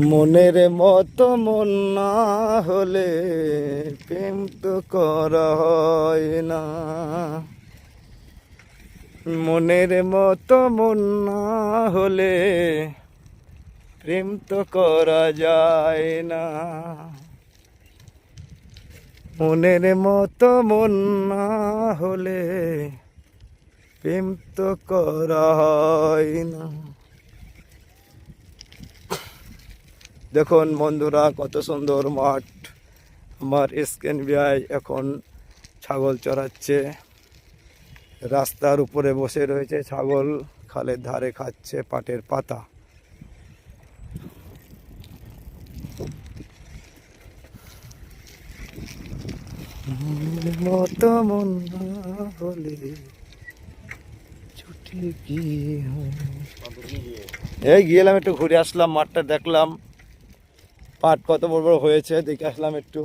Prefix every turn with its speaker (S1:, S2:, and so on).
S1: মনের মতো মন না হলে প্রেম তো করা হয় না। মনের মতো মন না হলে প্রেম তো করা যায় না। মনের মতো মন না হলে প্রেম তো করা হয় না। দেখুন বন্ধুরা, কত সুন্দর মাঠ। আমার এসকেন ভাই এখন ছাগল চড়াচ্ছে, রাস্তার উপরে বসে রয়েছে ছাগল, খালের ধারে খাচ্ছে পাটের পাতা। মতো মন না হলে ছুটে গিয়ে এই গিয়েলাম, একটু ঘুরে আসলাম, মাঠটা দেখলাম, পাট কত বড় বড় হয়েছে দেখে আসলাম একটু।